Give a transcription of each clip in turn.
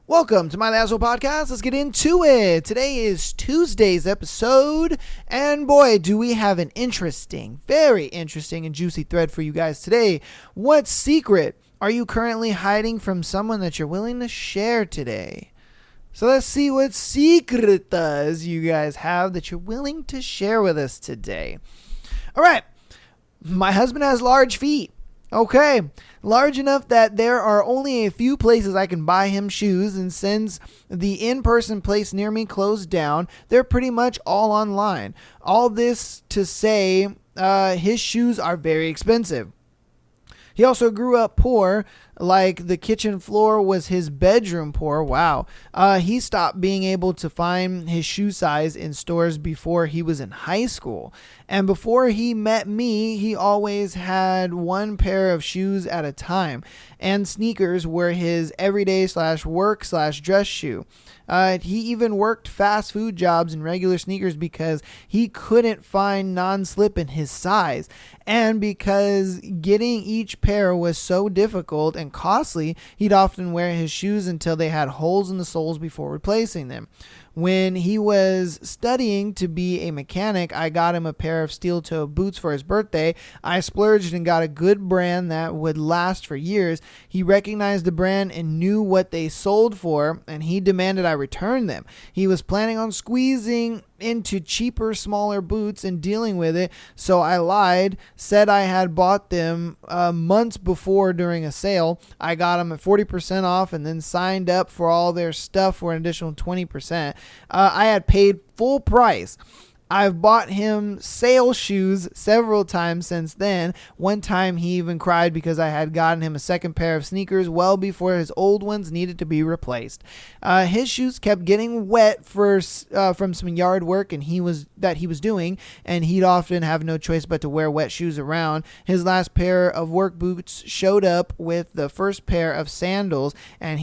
Welcome to my Asshole Podcast. Let's get into it. Today is Tuesday's episode, and boy, do we have an very interesting and juicy thread for you guys today. What secret are you currently hiding from someone that you're willing to share today? So let's see what secretas you guys have that you're willing to share with us today. All right, my husband has large feet. Okay, large enough that there are only a few places I can buy him shoes, and since the in-person place near me closed down, they're pretty much all online. All this to say, his shoes are very expensive. He also grew up poor, like the kitchen floor was his bedroom poor. Wow. He stopped being able to find his shoe size in stores before he was in high school. And before he met me, he always had one pair of shoes at a time. And sneakers were his everyday /work/dress shoe. He even worked fast food jobs in regular sneakers because he couldn't find non-slip in his size. And because getting each pair was so difficult and costly, he'd often wear his shoes until they had holes in the soles before replacing them. When he was studying to be a mechanic, I got him a pair of steel-toe boots for his birthday. I splurged and got a good brand that would last for years. He recognized the brand and knew what they sold for, and he demanded I return them. He was planning on squeezing into cheaper, smaller boots and dealing with it, so I lied, said I had bought them months before during a sale. I got them at 40% off and then signed up for all their stuff for an additional 20%. I had paid full price. I've bought him sale shoes several times since then. One time he even cried because I had gotten him a second pair of sneakers well before his old ones needed to be replaced. His shoes kept getting wet from some yard work he was doing, and he'd often have no choice but to wear wet shoes around. His last pair of work boots showed up with the first pair of sandals, and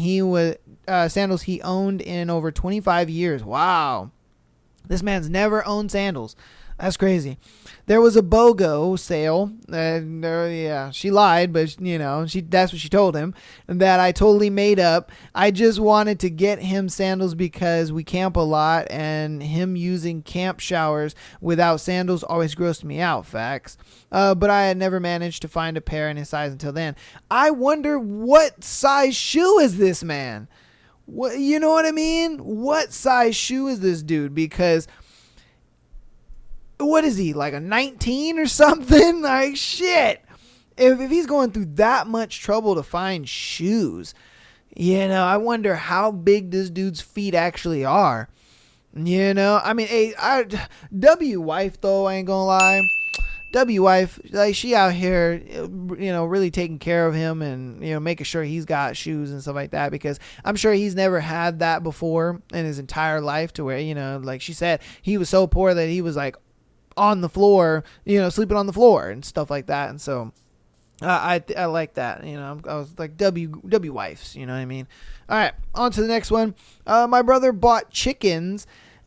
sandals he owned in over 25 years. Wow. This man's never owned sandals. That's crazy. There was a BOGO sale. She lied, but that's what she told him, that I totally made up. I just wanted to get him sandals because we camp a lot, and him using camp showers without sandals always grossed me out. Facts. But I had never managed to find a pair in his size until then. I wonder what size shoe is this man? What, you know what I mean? What size shoe is this dude? Because what is he, like a 19 or something? Like, shit. If he's going through that much trouble to find shoes, I wonder how big this dude's feet actually are. I mean, W wife though, I ain't gonna lie. W wife, like, she out here, really taking care of him and, making sure he's got shoes and stuff like that, because I'm sure he's never had that before in his entire life, to where, like she said, he was so poor that he was like on the floor, sleeping on the floor and stuff like that. And so I like that. I was like W wives, you know what I mean? All right, on to the next one. My brother bought chickens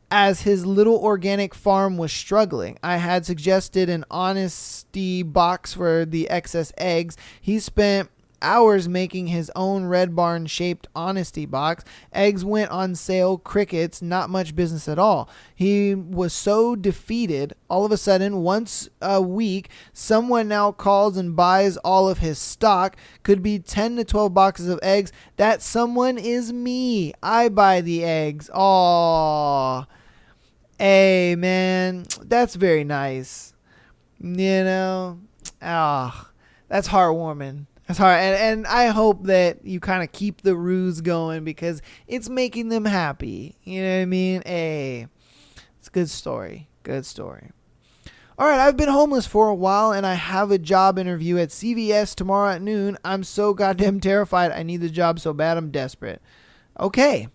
as his little organic farm was struggling. I had suggested an honesty box for the excess eggs. He spent hours making his own Red Barn shaped honesty box. Eggs went on sale, crickets, not much business at all. He was so defeated. All of a sudden, once a week, someone now calls and buys all of his stock. Could be 10 to 12 boxes of eggs. That someone is me. I buy the eggs. Aww. Hey, man, that's very nice. That's heartwarming. That's hard. And I hope that you kind of keep the ruse going because it's making them happy. You know what I mean? Hey, it's a good story. Good story. All right, I've been homeless for a while and I have a job interview at CVS tomorrow at noon. I'm so goddamn terrified. I need the job so bad I'm desperate. Okay.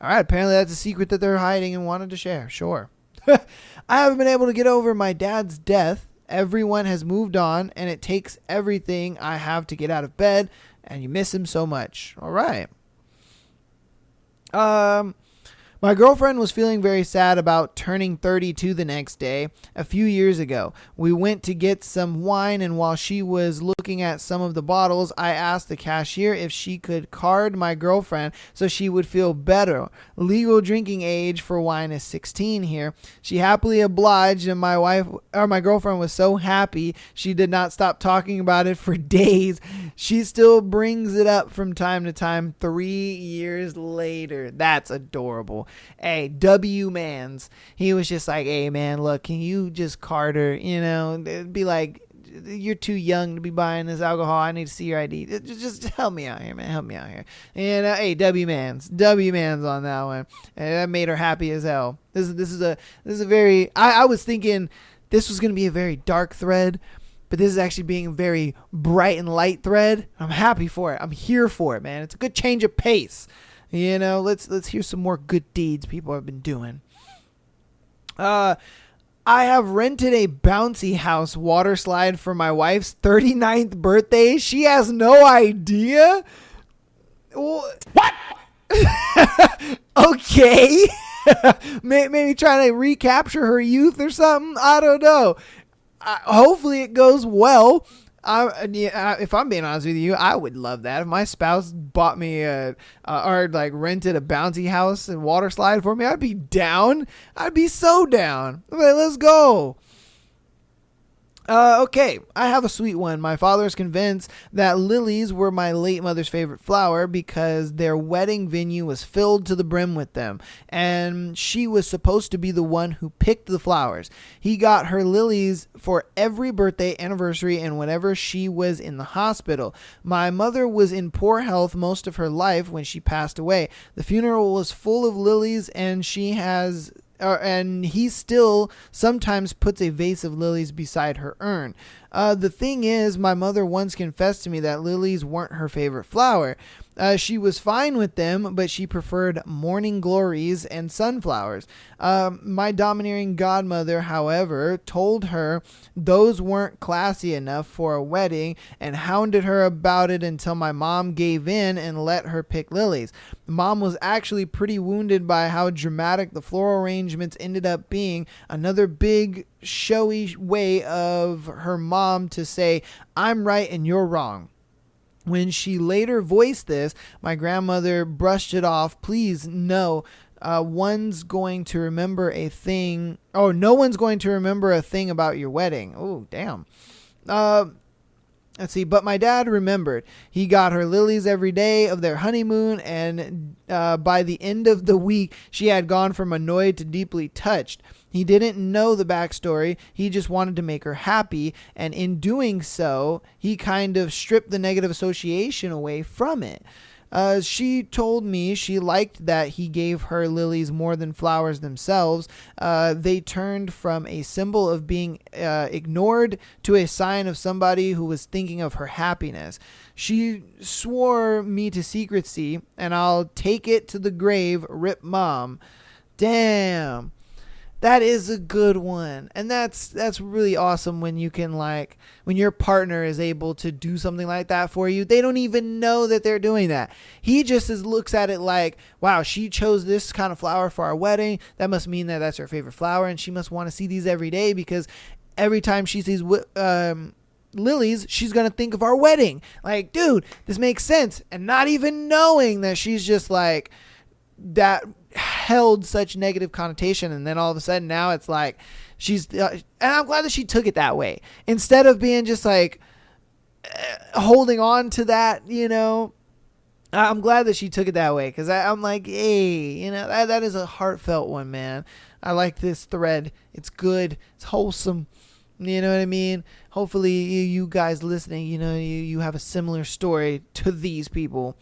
All right, apparently that's a secret that they're hiding and wanted to share. Sure. I haven't been able to get over my dad's death. Everyone has moved on, and it takes everything I have to get out of bed, and you miss him so much. All right. My girlfriend was feeling very sad about turning 32 the next day. A few years ago, we went to get some wine, and while she was looking at some of the bottles, I asked the cashier if she could card my girlfriend so she would feel better. Legal drinking age for wine is 16 here. She happily obliged, and my girlfriend was so happy she did not stop talking about it for days. She still brings it up from time to time 3 years later. That's adorable. Hey, W Mans. He was just like, hey man, look, can you just card her? You know, it'd be like, you're too young to be buying this alcohol. I need to see your ID. Just help me out here, man. Help me out here. And hey, W Mans on that one. And that made her happy as hell. This is a very. I was thinking this was gonna be a very dark thread, but this is actually being a very bright and light thread. I'm happy for it. I'm here for it, man. It's a good change of pace. You know, let's hear some more good deeds people have been doing. I have rented a bouncy house water slide for my wife's 39th birthday. She has no idea. What? Okay. Maybe trying to recapture her youth or something. I don't know. Hopefully it goes well. If I'm being honest with you, I would love that. If my spouse bought me or like rented a bouncy house and water slide for me, I'd be down. I'd be so down. Okay, let's go. Okay, I have a sweet one. My father is convinced that lilies were my late mother's favorite flower because their wedding venue was filled to the brim with them, and she was supposed to be the one who picked the flowers. He got her lilies for every birthday, anniversary, and whenever she was in the hospital. My mother was in poor health most of her life when she passed away. The funeral was full of lilies, and he still sometimes puts a vase of lilies beside her urn. The thing is, my mother once confessed to me that lilies weren't her favorite flower. She was fine with them, but she preferred morning glories and sunflowers. My domineering godmother, however, told her those weren't classy enough for a wedding and hounded her about it until my mom gave in and let her pick lilies. Mom was actually pretty wounded by how dramatic the floral arrangements ended up being. Another big showy way of her mom to say, I'm right and you're wrong. When she later voiced this, my grandmother brushed it off. Please, no. One's going to remember a thing. Oh, no one's going to remember a thing about your wedding. Oh, damn. Let's see. But my dad remembered. He got her lilies every day of their honeymoon, and by the end of the week, she had gone from annoyed to deeply touched. He didn't know the backstory. He just wanted to make her happy, and in doing so, he kind of stripped the negative association away from it. She told me she liked that he gave her lilies more than flowers themselves. They turned from a symbol of being ignored to a sign of somebody who was thinking of her happiness. She swore me to secrecy, and I'll take it to the grave. Rip Mom. Damn. That is a good one. And that's really awesome when you can, like, when your partner is able to do something like that for you. They don't even know that they're doing that. He just looks at it like, wow, she chose this kind of flower for our wedding. That must mean that that's her favorite flower, and she must want to see these every day because every time she sees lilies, she's going to think of our wedding. Like, dude, this makes sense. And not even knowing that she's just like, that held such negative connotation, and then all of a sudden now it's like she's and I'm glad that she took it that way instead of being just like holding on to that, you know. I'm glad that she took it that way because I'm like, hey, you know, that is a heartfelt one, man. I like this thread. It's good. It's wholesome. You know what I mean? Hopefully you guys listening, you know, you have a similar story to these people.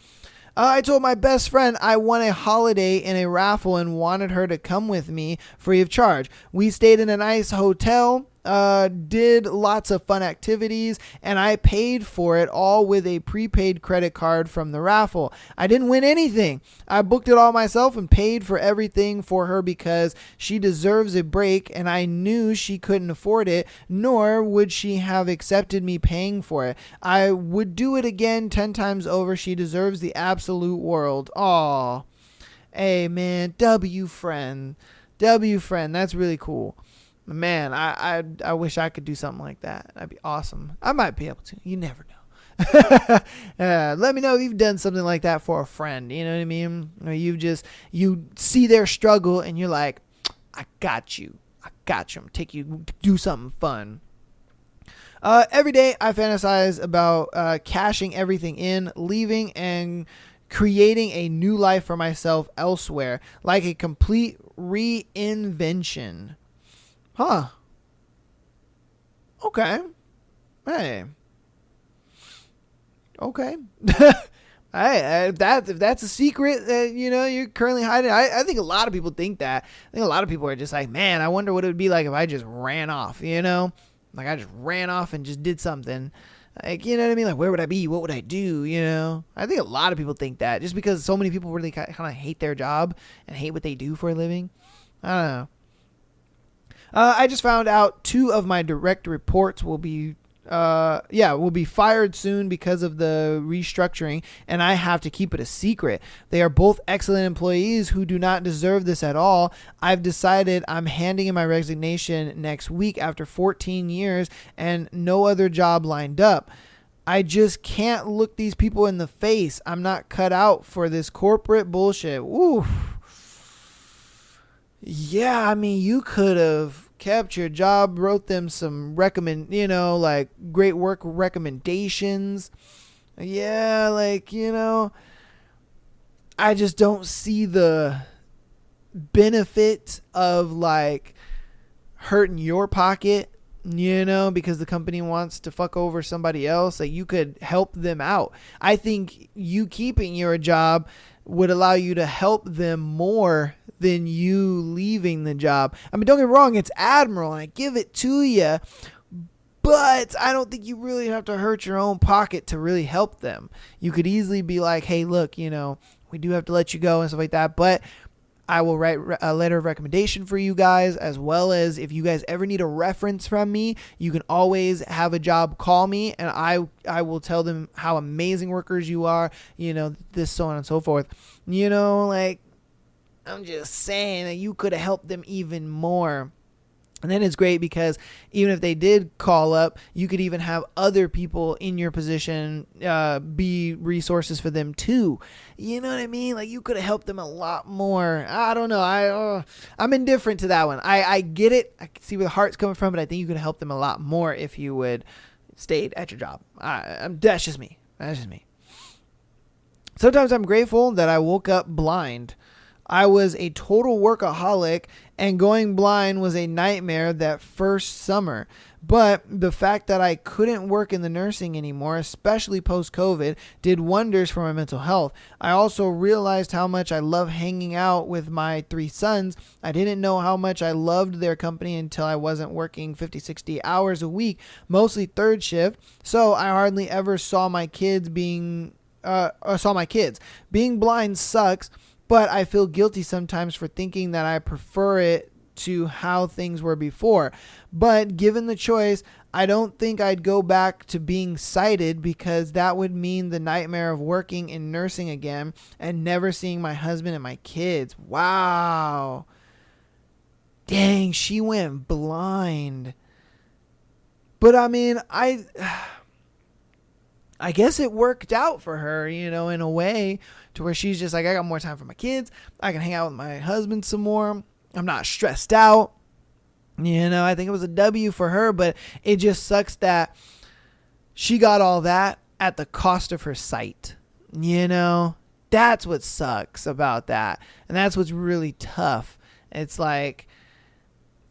I told my best friend I won a holiday in a raffle and wanted her to come with me free of charge. We stayed in a nice hotel, did lots of fun activities, and I paid for it all with a prepaid credit card from the raffle. I didn't win anything. I booked it all myself and paid for everything for her because she deserves a break, and I knew she couldn't afford it, nor would she have accepted me paying for it. I would do it again 10 times over. She deserves the absolute world. Aww. Hey, man, W friend. W friend. That's really cool. Man, I wish I could do something like that. That'd be awesome. I might be able to. You never know. Let me know if you've done something like that for a friend. You know what I mean? Or you see their struggle and you're like, I got you. I got you. I'm take you do something fun. Every day I fantasize about cashing everything in, leaving, and creating a new life for myself elsewhere, like a complete reinvention. Huh. Okay. Hey. Okay. Hey, if that's a secret that you're currently hiding, I think a lot of people think that. I think a lot of people are just like, man, I wonder what it would be like if I just ran off. Like I just ran off and just did something. Like, you know what I mean? Like, where would I be? What would I do? I think a lot of people think that just because so many people really kind of hate their job and hate what they do for a living. I don't know. I just found out 2 of my direct reports will be fired soon because of the restructuring, and I have to keep it a secret. They are both excellent employees who do not deserve this at all. I've decided I'm handing in my resignation next week after 14 years and no other job lined up. I just can't look these people in the face. I'm not cut out for this corporate bullshit. Ooh. Yeah, I mean, you could have kept your job, wrote them some great work recommendations. Yeah, I just don't see the benefit of hurting your pocket, because the company wants to fuck over somebody else. Like, you could help them out. I think you keeping your job would allow you to help them more than you leaving the job. I mean, don't get me wrong, it's admirable and I give it to you, but I don't think you really have to hurt your own pocket to really help them. You could easily be like, hey, look, we do have to let you go and stuff like that, but I will write a letter of recommendation for you guys, as well as if you guys ever need a reference from me, you can always have a job call me and I will tell them how amazing workers you are, this, so on and so forth. I'm just saying that you could have helped them even more. And then it's great because even if they did call up, you could even have other people in your position be resources for them too. You know what I mean? Like, you could have helped them a lot more. I don't know. I'm indifferent to that one. I get it. I can see where the heart's coming from, but I think you could have helped them a lot more if you would stayed at your job. That's just me. Sometimes I'm grateful that I woke up blind. I was a total workaholic, and going blind was a nightmare that first summer. But the fact that I couldn't work in the nursing anymore, especially post-COVID, did wonders for my mental health. I also realized how much I love hanging out with my 3 sons. I didn't know how much I loved their company until I wasn't working 50, 60 hours a week, mostly third shift. So I hardly ever saw my kids. Being blind sucks. But I feel guilty sometimes for thinking that I prefer it to how things were before. But given the choice, I don't think I'd go back to being sighted, because that would mean the nightmare of working in nursing again and never seeing my husband and my kids. Wow. Dang, she went blind. But I mean, I guess it worked out for her, in a way, to where she's just like, I got more time for my kids. I can hang out with my husband some more. I'm not stressed out. I think it was a W for her, but it just sucks that she got all that at the cost of her sight. That's what sucks about that. And that's what's really tough. It's like,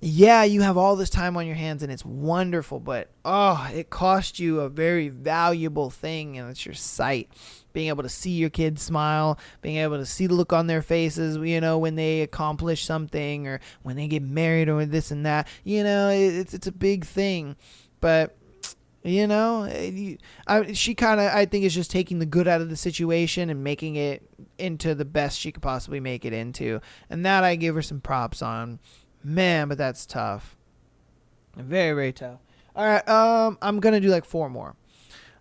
yeah, you have all this time on your hands and it's wonderful, but it cost you a very valuable thing, and it's your sight. Being able to see your kids smile, being able to see the look on their faces, when they accomplish something or when they get married or this and that, it's a big thing. But she kind of, I think, is just taking the good out of the situation and making it into the best she could possibly make it into. And that I give her some props on. Man, but that's tough. Very, very tough. All right, I'm going to do 4 more.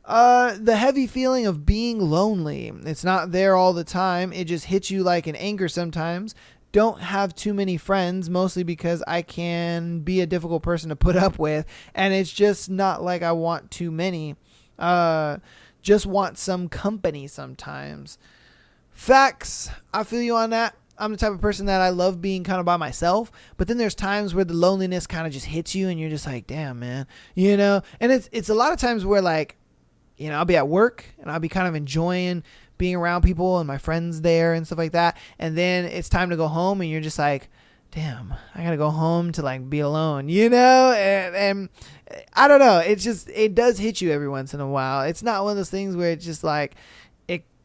The heavy feeling of being lonely. It's not there all the time. It just hits you like an anchor sometimes. Don't have too many friends, mostly because I can be a difficult person to put up with, and it's just not like I want too many. Just want some company sometimes. Facts. I feel you on that. I'm the type of person that I love being kind of by myself, but then there's times where the loneliness kind of just hits you and you're just like, damn, man, and it's a lot of times where like, I'll be at work and I'll be kind of enjoying being around people and my friends there and stuff like that. And then it's time to go home and you're just like, damn, I got to go home to like be alone, and I don't know. It does hit you every once in a while. It's not one of those things where it's just like,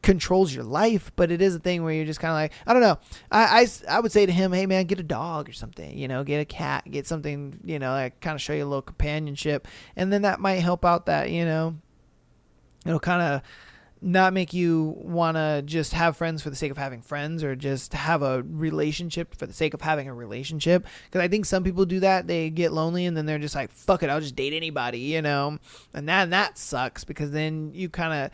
controls your life, but it is a thing where you're just kind of like, I don't know. I would say to him, hey man, get a dog or something, get a cat, get something, like kind of show you a little companionship. And then that might help out that, it'll kind of not make you want to just have friends for the sake of having friends or just have a relationship for the sake of having a relationship. Because I think some people do that. They get lonely and then they're just like, fuck it, I'll just date anybody, and that sucks, because then you kind of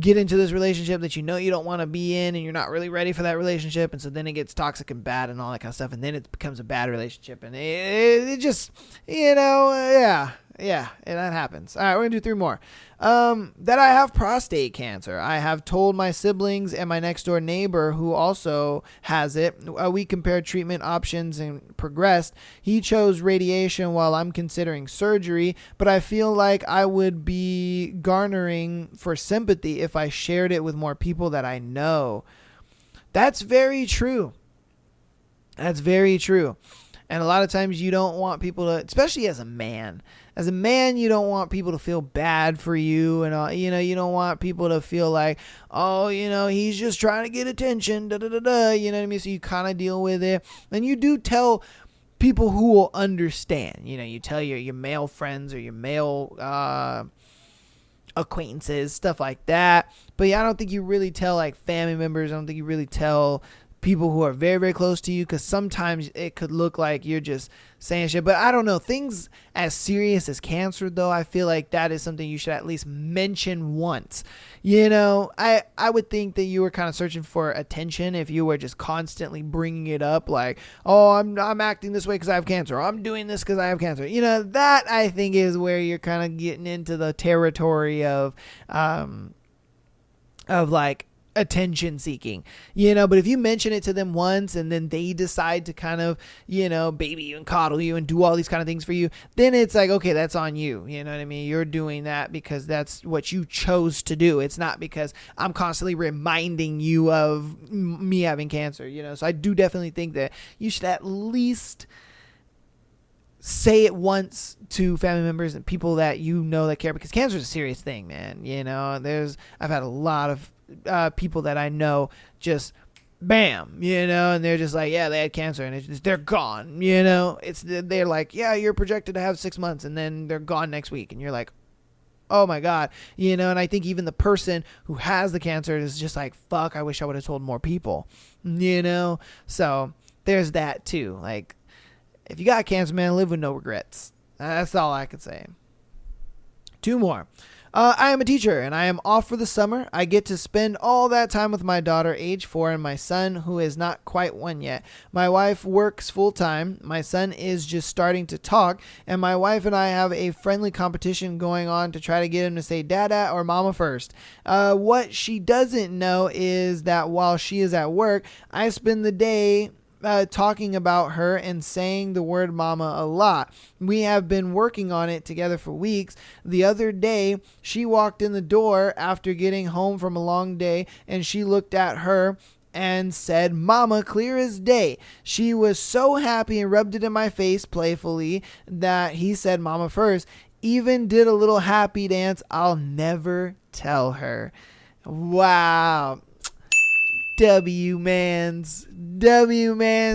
get into this relationship that you don't want to be in, and you're not really ready for that relationship, and so then it gets toxic and bad and all that kind of stuff, and then it becomes a bad relationship, and it just, yeah, that happens. All right, we're gonna do 3 more. That I have prostate cancer. I have told my siblings and my next door neighbor, who also has it. We compared treatment options and progressed. He chose radiation while I'm considering surgery, but I feel like I would be garnering for sympathy if I shared it with more people that I know. That's very true. That's very true. And a lot of times you don't want people to, especially as a man, you don't want people to feel bad for you. And, you don't want people to feel like, oh, he's just trying to get attention. You know what I mean? So you kind of deal with it. And you do tell people who will understand. You tell your male friends or your male acquaintances, stuff like that. But yeah, I don't think you really tell like family members. I don't think you really tell people who are very, very close to you, because sometimes it could look like you're just saying shit. But I don't know, things as serious as cancer, though, I feel like that is something you should at least mention once. I would think that you were kind of searching for attention if you were just constantly bringing it up, like, oh, I'm acting this way because I have cancer, or I'm doing this because I have cancer. That I think is where you're kind of getting into the territory of like attention seeking, but if you mention it to them once and then they decide to kind of, baby you and coddle you and do all these kind of things for you, then it's like, okay, that's on you. You know what I mean? You're doing that because that's what you chose to do. It's not because I'm constantly reminding you of me having cancer, so I do definitely think that you should at least say it once to family members and people that that care, because cancer is a serious thing, man. I've had a lot of people that I know just bam, and they're just like, yeah, they had cancer and they're gone, they're like, yeah, you're projected to have 6 months, and then they're gone next week, and you're like, oh my God, and I think even the person who has the cancer is just like, fuck, I wish I would have told more people, so there's that too. Like, if you got cancer, man, live with no regrets. That's all I could say. 2 more. I am a teacher and I am off for the summer. I get to spend all that time with my daughter, age 4, and my son, who is not quite 1 yet. My wife works full time. My son is just starting to talk, and my wife and I have a friendly competition going on to try to get him to say dada or mama first. What she doesn't know is that while she is at work, I spend the day talking about her and saying the word mama a lot. We have been working on it together for weeks. The other day, she walked in the door after getting home from a long day, and she looked at her and said, mama, clear as day. She was so happy and rubbed it in my face playfully that he said mama first. Even did a little happy dance. I'll never tell her. Wow. W-Mans.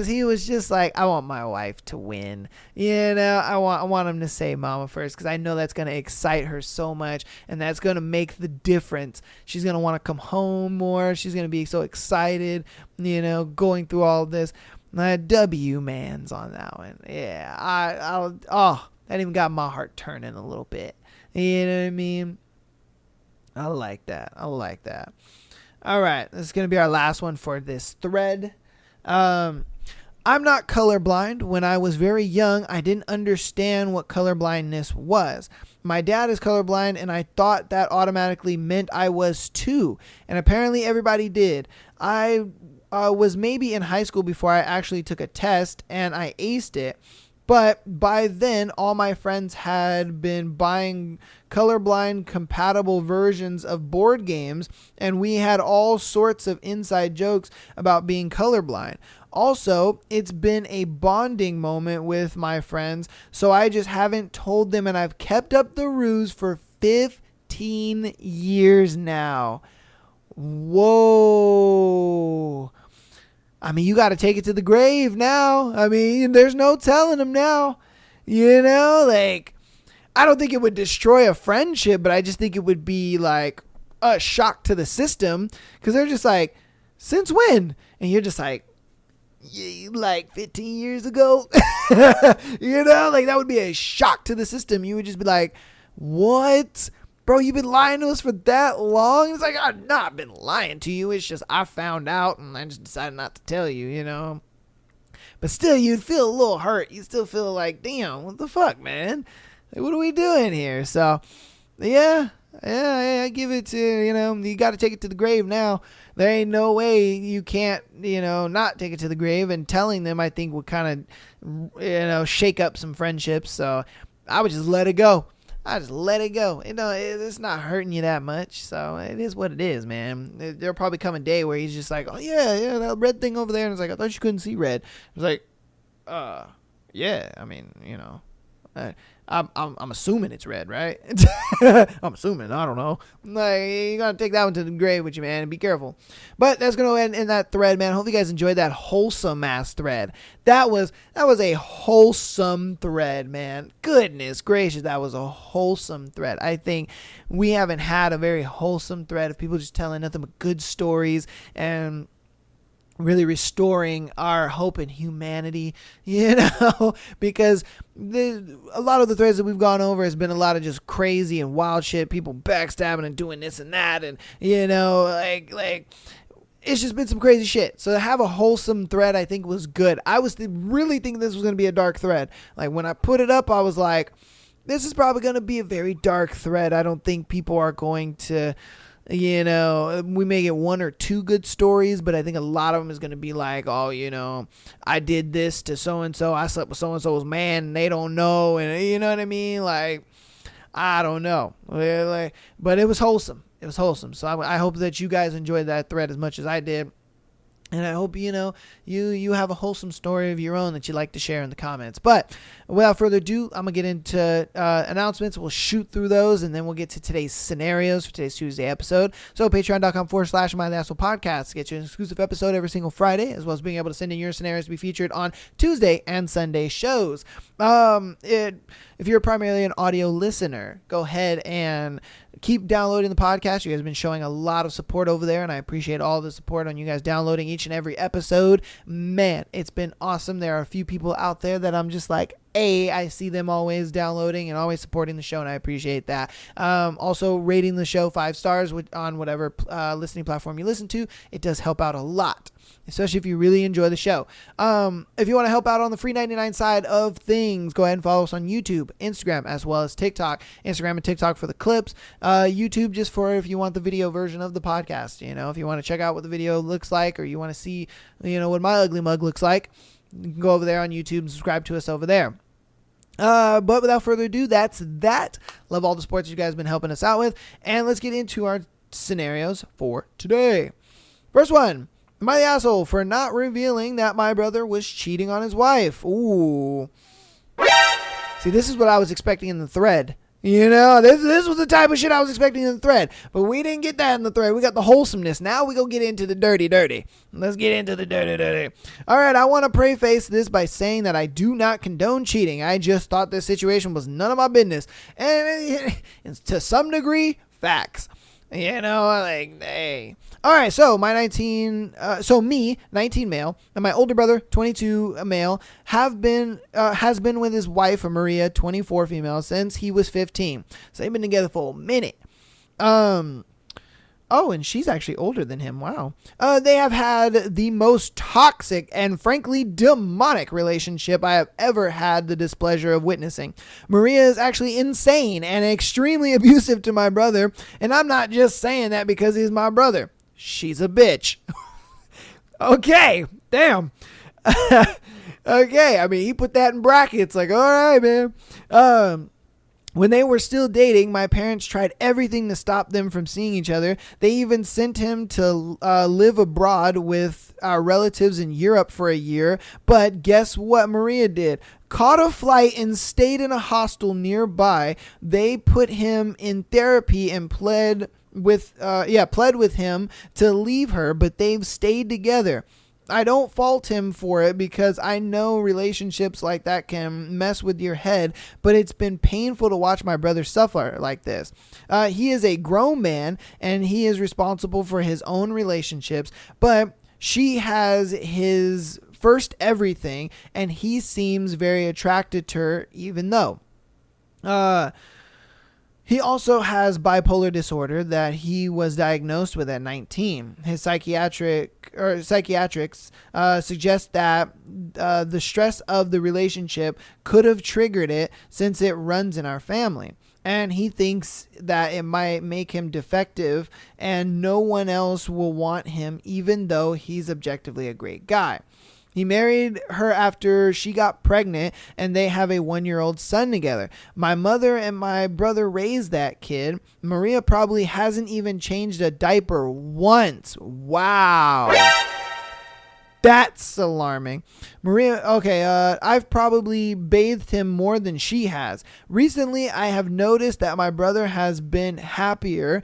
He was just like, I want my wife to win. I want him to say mama first, because I know that's going to excite her so much, and that's going to make the difference. She's going to want to come home more. She's going to be so excited, going through all this. W-Mans on that one. Yeah, that even got my heart turning a little bit. You know what I mean? I like that. I like that. All right. This is going to be our last one for this thread. I'm not colorblind. When I was very young, I didn't understand what colorblindness was. My dad is colorblind, and I thought that automatically meant I was too. And apparently everybody did. I was maybe in high school before I actually took a test, and I aced it. But by then, all my friends had been buying colorblind compatible versions of board games, and we had all sorts of inside jokes about being colorblind. Also, it's been a bonding moment with my friends, so I just haven't told them, and I've kept up the ruse for 15 years now. Whoa. I mean, you got to take it to the grave now. I mean, there's no telling them now. You know, like, I don't think it would destroy a friendship, but I just think it would be like a shock to the system, because they're just like, since when? And you're just like, like 15 years ago. You know, like that would be a shock to the system. You would just be like, what? Bro, you've been lying to us for that long? It's like, I've not been lying to you. It's just I found out and I just decided not to tell you, you know. But still, you'd feel a little hurt. You still feel like, damn, what the fuck, man? Like, what are we doing here? So, yeah, I give it to, you know, you got to take it to the grave now. There ain't no way you can't, you know, not take it to the grave. And telling them, I think, would kind of, you know, shake up some friendships. So I would just let it go. I just let it go. You know, it's not hurting you that much. So it is what it is, man. There'll probably come a day where he's just like, oh, yeah, that red thing over there. And it's like, I thought you couldn't see red. It's like, yeah, I mean, you know. I'm assuming it's red, right? I'm assuming. I don't know. Like, you gotta take that one to the grave with you, man, and be careful. But that's gonna end in that thread, man. Hope you guys enjoyed that wholesome ass thread. That was a wholesome thread, man. Goodness gracious, that was a wholesome thread. I think we haven't had a very wholesome thread of people just telling nothing but good stories and really restoring our hope in humanity, you know, because a lot of the threads that we've gone over has been a lot of just crazy and wild shit, people backstabbing and doing this and that, and, you know, like it's just been some crazy shit. So to have a wholesome thread, I think, was good. I was really thinking this was going to be a dark thread. Like, when I put it up, I was like, this is probably going to be a very dark thread. I don't think people are going to, you know, we may get one or two good stories, but I think a lot of them is going to be like, oh, you know, I did this to so-and-so. I slept with so-and-so's man and they don't know. And you know what I mean? Like, I don't know. But it was wholesome. It was wholesome. So I hope that you guys enjoyed that thread as much as I did. And I hope, you know, you have a wholesome story of your own that you'd like to share in the comments. But without further ado, I'm going to get into announcements. We'll shoot through those, and then we'll get to today's scenarios for today's Tuesday episode. So patreon.com/MyTheAsshole to get you an exclusive episode every single Friday, as well as being able to send in your scenarios to be featured on Tuesday and Sunday shows. If you're primarily an audio listener, go ahead and keep downloading the podcast. You guys have been showing a lot of support over there, and I appreciate all the support on you guys downloading each and every episode. Man, it's been awesome. There are a few people out there that I'm just like, I see them always downloading and always supporting the show, and I appreciate that. Also, rating the show 5 stars on whatever listening platform you listen to. It does help out a lot, especially if you really enjoy the show. If you want to help out on the free 99 side of things, go ahead and follow us on YouTube, Instagram, as well as TikTok. Instagram and TikTok for the clips. YouTube just for if you want the video version of the podcast. You know, if you want to check out what the video looks like, or you want to see, you know, what my ugly mug looks like, you can go over there on YouTube and subscribe to us over there. But without further ado, that's that. Love all the sports you guys have been helping us out with. And let's get into our scenarios for today. First one. Am I the asshole for not revealing that my brother was cheating on his wife? Ooh. See, this is what I was expecting in the thread. You know, this was the type of shit I was expecting in the thread. But we didn't get that in the thread. We got the wholesomeness. Now we go get into the dirty. Let's get into the dirty. All right, I want to preface this by saying that I do not condone cheating. I just thought this situation was none of my business. And to some degree, facts. You know, like, hey. All right, so me, 19 male, and my older brother, 22 male, has been with his wife, Maria, 24 female, since he was 15. So they've been together for a minute. Oh, and she's actually older than him. Wow. They have had the most toxic and frankly demonic relationship I have ever had the displeasure of witnessing. Maria is actually insane and extremely abusive to my brother, and I'm not just saying that because he's my brother. She's a bitch. Okay, damn. Okay, I mean, he put that in brackets, like, all right, man. When they were still dating, my parents tried everything to stop them from seeing each other. They even sent him to live abroad with our relatives in Europe for a year. But guess what Maria did? Caught a flight and stayed in a hostel nearby. They put him in therapy and pled with him to leave her, but they've stayed together. I don't fault him for it because I know relationships like that can mess with your head, but it's been painful to watch my brother suffer like this. He is a grown man and he is responsible for his own relationships, but she has his first everything and he seems very attracted to her even though. He also has bipolar disorder that he was diagnosed with at 19. His psychiatrics suggest that the stress of the relationship could have triggered it since it runs in our family. And he thinks that it might make him defective and no one else will want him even though he's objectively a great guy. He married her after she got pregnant and they have a 1-year-old son together. My mother and my brother raised that kid. Maria probably hasn't even changed a diaper once. Wow. That's alarming. Maria, okay, I've probably bathed him more than she has. Recently, I have noticed that my brother has been happier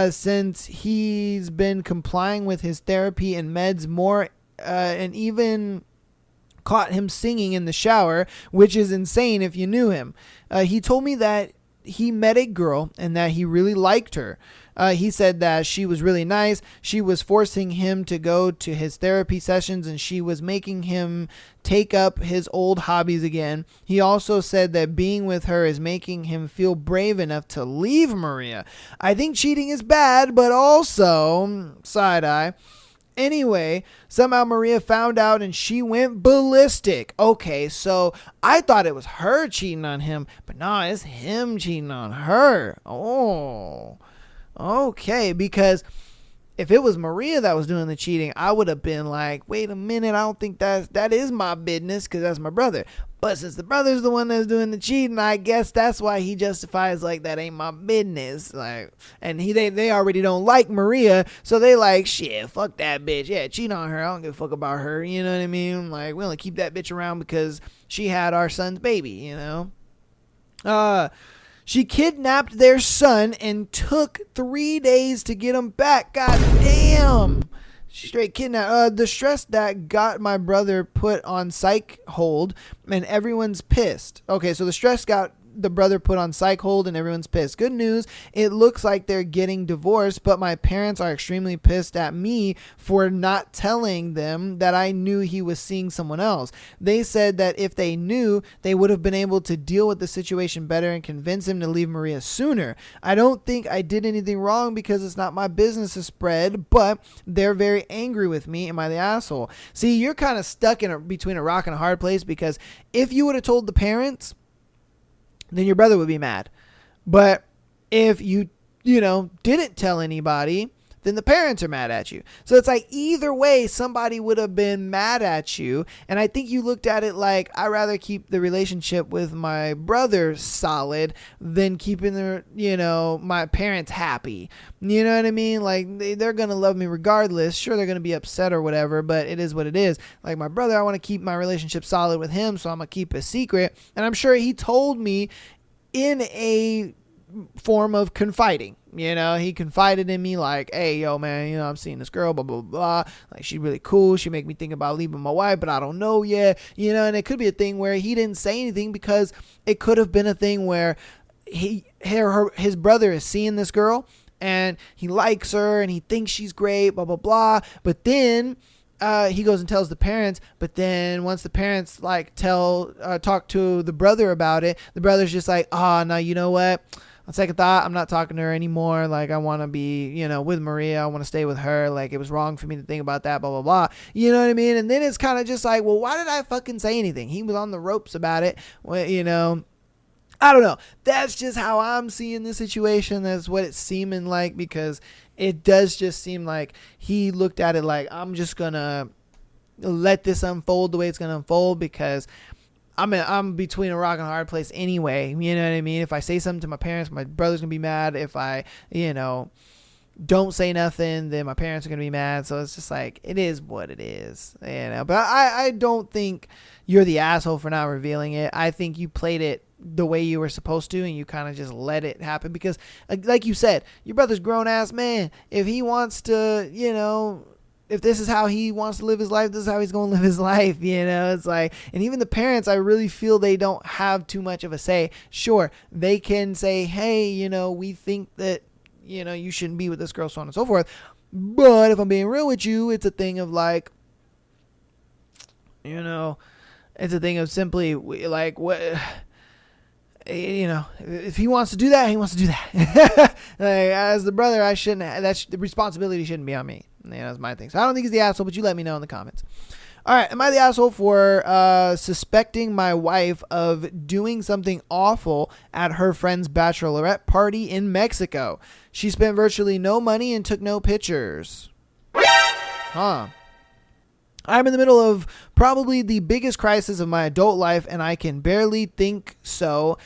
since he's been complying with his therapy and meds more and even caught him singing in the shower, which is insane if you knew him. He told me that he met a girl and that he really liked her. He said that she was really nice. She was forcing him to go to his therapy sessions and she was making him take up his old hobbies again. He also said that being with her is making him feel brave enough to leave Maria. I think cheating is bad, but also, side eye. Anyway, somehow Maria found out and she went ballistic. Okay, so I thought it was her cheating on him, but no, it's him cheating on her. Oh, okay, because if it was Maria that was doing the cheating, I would have been like, wait a minute, I don't think that is my business because that's my brother. But since the brother's the one that's doing the cheating, I guess that's why he justifies like that ain't my business. Like, and they already don't like Maria, so they like, shit, fuck that bitch. Yeah, cheat on her. I don't give a fuck about her. You know what I mean? Like, we only keep that bitch around because she had our son's baby. You know. She kidnapped their son and took 3 days to get him back. God damn. She straight kidnapped. The stress that got my brother put on psych hold and everyone's pissed. Okay, so the stress got the brother put on psych hold and everyone's pissed. Good news. It looks like they're getting divorced, but my parents are extremely pissed at me for not telling them that I knew he was seeing someone else. They said that if they knew, they would have been able to deal with the situation better and convince him to leave Maria sooner. I don't think I did anything wrong because it's not my business to spread, but they're very angry with me. Am I the asshole? See, you're kind of stuck between a rock and a hard place because if you would have told the parents, then your brother would be mad. But if you didn't tell anybody, then the parents are mad at you. So it's like either way, somebody would have been mad at you. And I think you looked at it like, I'd rather keep the relationship with my brother solid than keeping my parents happy. You know what I mean? Like they're going to love me regardless. Sure, they're going to be upset or whatever, but it is what it is. Like my brother, I want to keep my relationship solid with him, so I'm going to keep a secret. And I'm sure he told me in a form of confiding. He confided in me like, hey, yo, man, I'm seeing this girl, blah, blah, blah. Like, she's really cool. She make me think about leaving my wife, but I don't know yet. And it could be a thing where he didn't say anything because it could have been a thing where his brother is seeing this girl and he likes her and he thinks she's great, blah, blah, blah. But then he goes and tells the parents, but then once the parents talk to the brother about it, the brother's just like, no, you know what? on second thought, I'm not talking to her anymore. Like, I want to be, with Maria. I want to stay with her. Like, it was wrong for me to think about that, blah, blah, blah. You know what I mean? And then it's kind of just like, well, why did I fucking say anything? He was on the ropes about it. Well, I don't know. That's just how I'm seeing the situation. That's what it's seeming like, because it does just seem like he looked at it like, I'm just going to let this unfold the way it's going to unfold, because I'm between a rock and a hard place anyway. You know what I mean? If I say something to my parents, my brother's going to be mad. If I, don't say nothing, then my parents are going to be mad. So it's just like, it is what it is. But I don't think you're the asshole for not revealing it. I think you played it the way you were supposed to, and you kind of just let it happen, because like you said, your brother's grown ass man. If he wants to, if this is how he wants to live his life, this is how he's going to live his life. It's like, and even the parents, I really feel they don't have too much of a say. Sure, they can say, hey, we think that, you shouldn't be with this girl, so on and so forth. But if I'm being real with you, it's a thing of like, it's a thing of simply like, what, if he wants to do that, he wants to do that. Like, as the brother, I shouldn't, the responsibility shouldn't be on me. That's my thing. So I don't think he's the asshole, but you let me know in the comments. All right. Am I the asshole for suspecting my wife of doing something awful at her friend's bachelorette party in Mexico? She spent virtually no money and took no pictures. I'm in the middle of probably the biggest crisis of my adult life, and I can barely think so.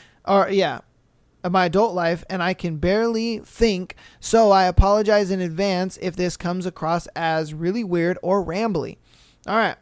Of my adult life, and I can barely think, so I apologize in advance if this comes across as really weird or rambly. All right.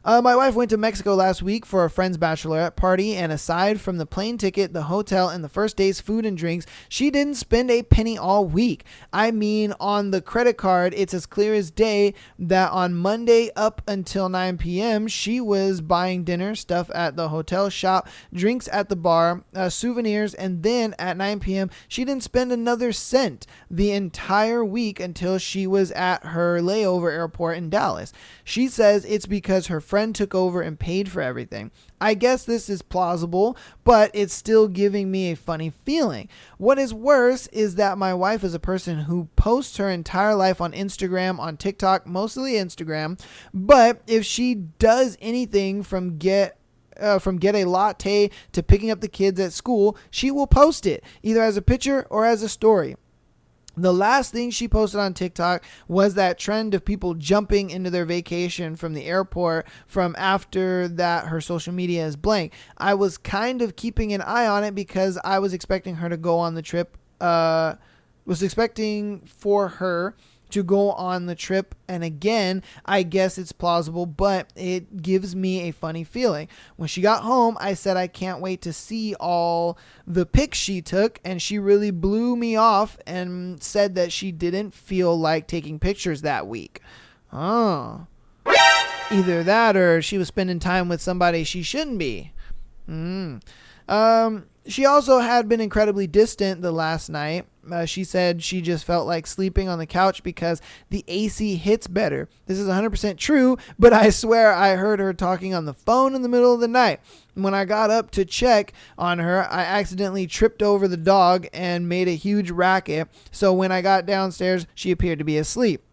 My wife went to Mexico last week for a friend's bachelorette party, and aside from the plane ticket, the hotel, and the first day's food and drinks, she didn't spend a penny all week. I mean, on the credit card, it's as clear as day that on Monday up until 9 p.m., she was buying dinner, stuff at the hotel shop, drinks at the bar, souvenirs, and then at 9 p.m., she didn't spend another cent the entire week until she was at her layover airport in Dallas. She says it's because her friend took over and paid for everything. I guess this is plausible, but it's still giving me a funny feeling. What is worse is that my wife is a person who posts her entire life on Instagram, on TikTok, mostly Instagram. But if she does anything from get a latte to picking up the kids at school, she will post it either as a picture or as a story. The last thing she posted on TikTok was that trend of people jumping into their vacation from the airport. From after that, her social media is blank. I was kind of keeping an eye on it because I was expecting her to go on the trip. Was expecting for her to go on the trip. And again, I guess it's plausible, but it gives me a funny feeling. When she got home, I said I can't wait to see all the pics she took, and she really blew me off and said that she didn't feel like taking pictures that week. Oh. Either that or she was spending time with somebody she shouldn't be. She also had been incredibly distant the last night. She said she just felt like sleeping on the couch because the AC hits better. This is 100% true, but I swear I heard her talking on the phone in the middle of the night. When I got up to check on her, I accidentally tripped over the dog and made a huge racket. So when I got downstairs, she appeared to be asleep.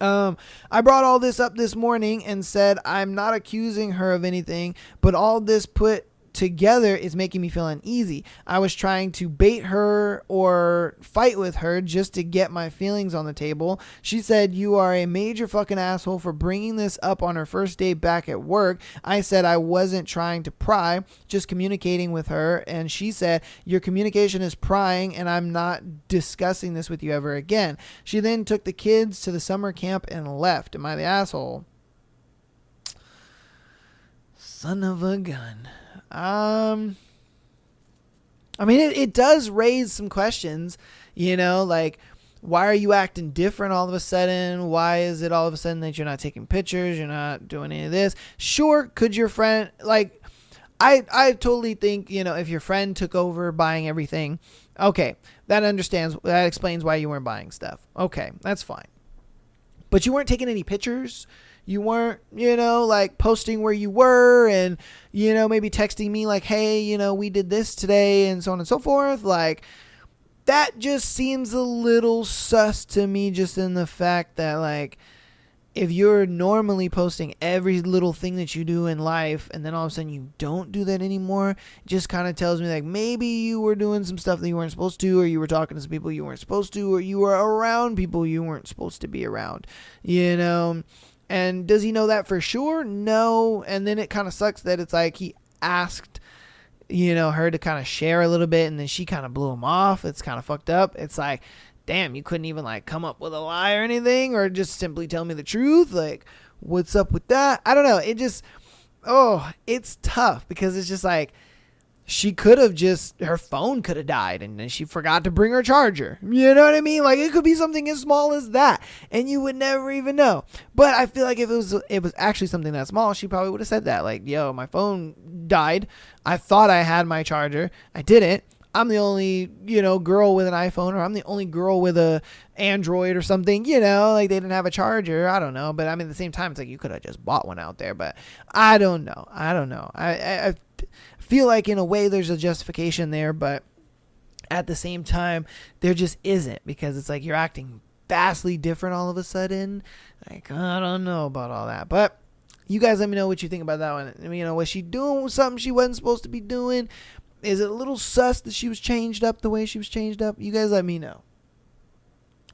I brought all this up this morning and said I'm not accusing her of anything, but all this put together is making me feel uneasy. I was trying to bait her or fight with her just to get my feelings on the table. She said, "You are a major fucking asshole for bringing this up on her first day back at work." I said I wasn't trying to pry, just communicating with her. And she said, "Your communication is prying and I'm not discussing this with you ever again." She then took the kids to the summer camp and left. Am I the asshole? Son of a gun. I mean, it does raise some questions, like, why are you acting different all of a sudden? Why is it all of a sudden that you're not taking pictures? You're not doing any of this? Sure. Could your friend, like, I totally think, if your friend took over buying everything, okay, that explains why you weren't buying stuff. Okay, that's fine. But you weren't taking any pictures. You weren't, like posting where you were and, maybe texting me like, hey, we did this today and so on and so forth. Like, that just seems a little sus to me, just in the fact that, like, if you're normally posting every little thing that you do in life and then all of a sudden you don't do that anymore, it just kind of tells me, like, maybe you were doing some stuff that you weren't supposed to, or you were talking to some people you weren't supposed to, or you were around people you weren't supposed to be around, you know? And does he know that for sure? No. And then it kind of sucks that it's like he asked, you know, her to kind of share a little bit, and then she kind of blew him off. It's kind of fucked up. It's like, damn, you couldn't even, like, come up with a lie or anything, or just simply tell me the truth. Like, what's up with that? I don't know. It just, it's tough, because it's just like, she could have just, her phone could have died and then she forgot to bring her charger. You know what I mean? Like, it could be something as small as that and you would never even know. But I feel like if it was actually something that small, she probably would have said that. Like, yo, my phone died. I thought I had my charger. I didn't. I'm the only, you know, girl with an iPhone, or I'm the only girl with a Android or something, you know, like, they didn't have a charger. I don't know. But I mean, at the same time, it's like, you could have just bought one out there, but I don't know. I feel like in a way there's a justification there, but at the same time, there just isn't, because it's like, you're acting vastly different all of a sudden. Like, I don't know about all that, but you guys let me know what you think about that one. I mean, you know, was she doing something she wasn't supposed to be doing? Is it a little sus that she was changed up the way she was changed up? You guys let me know.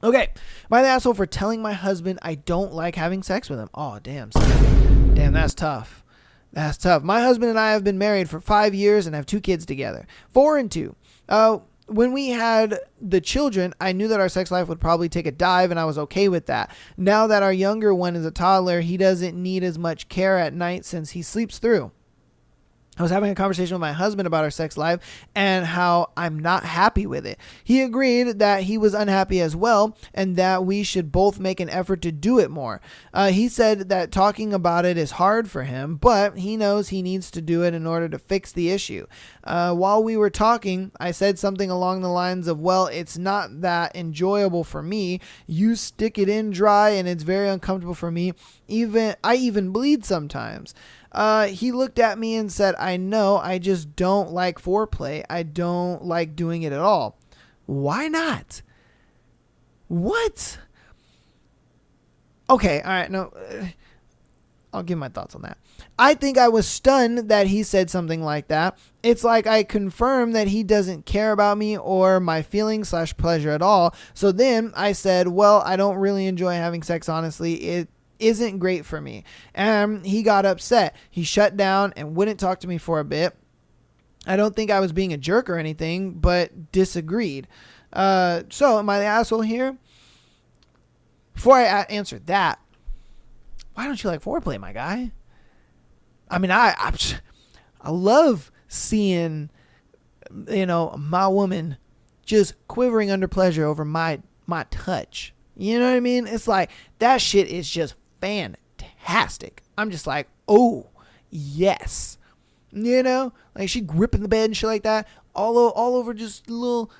Okay. Am I the asshole for telling my husband I don't like having sex with him? Oh, damn. Son. Damn, that's tough. That's tough. My husband and I have been married for 5 years and have 2 kids together. 4 and 2. When we had the children, I knew that our sex life would probably take a dive, and I was okay with that. Now that our younger one is a toddler, he doesn't need as much care at night since he sleeps through. I was having a conversation with my husband about our sex life and how I'm not happy with it. He agreed that he was unhappy as well, and that we should both make an effort to do it more. He said that talking about it is hard for him, but he knows he needs to do it in order to fix the issue. While we were talking, I said something along the lines of, well, it's not that enjoyable for me. You stick it in dry and it's very uncomfortable for me. I even bleed sometimes. He looked at me and said, I know, I just don't like foreplay. I don't like doing it at all. Why not? What? Okay, all right, no, I'll give my thoughts on that. I think I was stunned that he said something like that. It's like I confirmed that he doesn't care about me or my feelings / pleasure at all. So then I said, well, I don't really enjoy having sex, honestly. It isn't great for me. And he got upset. He shut down and wouldn't talk to me for a bit. I don't think I was being a jerk or anything, but disagreed. So am I the asshole here? Before I answer that, why don't you like foreplay, my guy? I mean, I love seeing, you know, my woman just quivering under pleasure over my touch. You know what I mean? It's like, that shit is just fantastic. I'm just like, oh, yes. You know? Like, she gripping the bed and shit like that. All over just little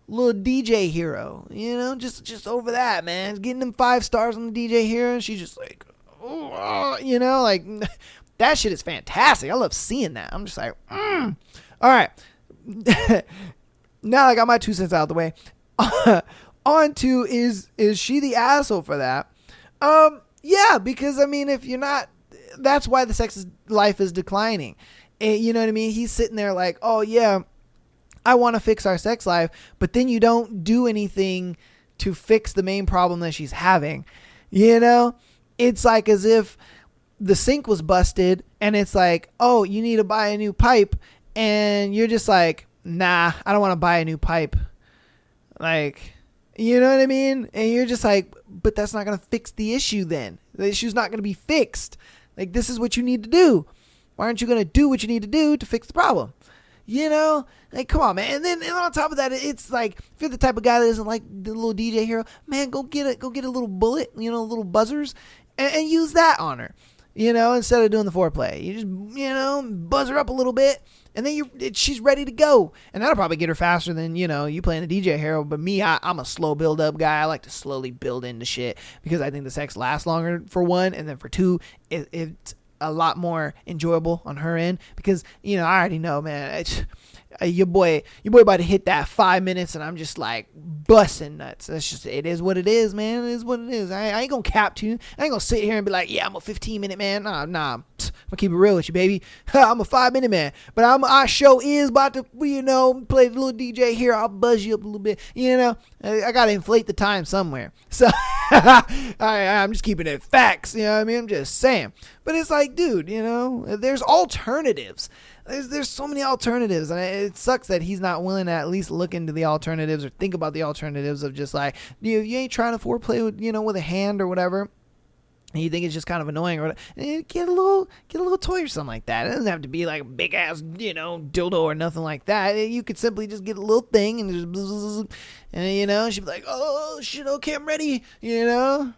DJ Hero. You know? Just over that, man. Getting them 5 stars on the DJ Hero. And she's just like, oh, you know? Like, that shit is fantastic. I love seeing that. I'm just like, All right. Now I got my 2 cents out of the way. On to, is she the asshole for that? Yeah, because, I mean, if you're not, that's why the sex life is declining. You know what I mean? He's sitting there like, oh, yeah, I want to fix our sex life, but then you don't do anything to fix the main problem that she's having. You know? It's like as if the sink was busted and it's like, oh, you need to buy a new pipe, and you're just like, nah, I don't want to buy a new pipe. Like, you know what I mean? And you're just like, but that's not going to fix the issue then. The issue's not going to be fixed. Like, this is what you need to do. Why aren't you going to do what you need to do to fix the problem? You know? Like, come on, man. And then on top of that, it's like, if you're the type of guy that doesn't like the little DJ Hero, man, go get a little bullet, you know, little buzzers, and use that on her. You know, instead of doing the foreplay. You just, you know, buzz her up a little bit, and then she's ready to go. And that'll probably get her faster than, you know, you playing the DJ Hero. But me, I'm a slow build-up guy. I like to slowly build into shit because I think the sex lasts longer, for one. And then for two, it's a lot more enjoyable on her end because, you know, I already know, man. your boy about to hit that 5 minutes, and I'm just like busting nuts. That's just, it is what it is, man. It is what it is. I ain't gonna cap to you. I ain't gonna sit here and be like, yeah, I'm a 15-minute man. Nah. I'm gonna keep it real with you, baby. I'm a 5-minute man, but our show is about to, play the little DJ here. I'll buzz you up a little bit. I gotta inflate the time somewhere. So I'm just keeping it facts. You know what I mean? I'm just saying. But it's like, dude, there's alternatives. There's so many alternatives, and it sucks that he's not willing to at least look into the alternatives or think about the alternatives of just like, you ain't trying to foreplay with, with a hand or whatever. And you think it's just kind of annoying, or get a little toy or something like that. It doesn't have to be like a big ass, dildo or nothing like that. You could simply just get a little thing and just, and she'd be like, oh shit, okay, I'm ready. I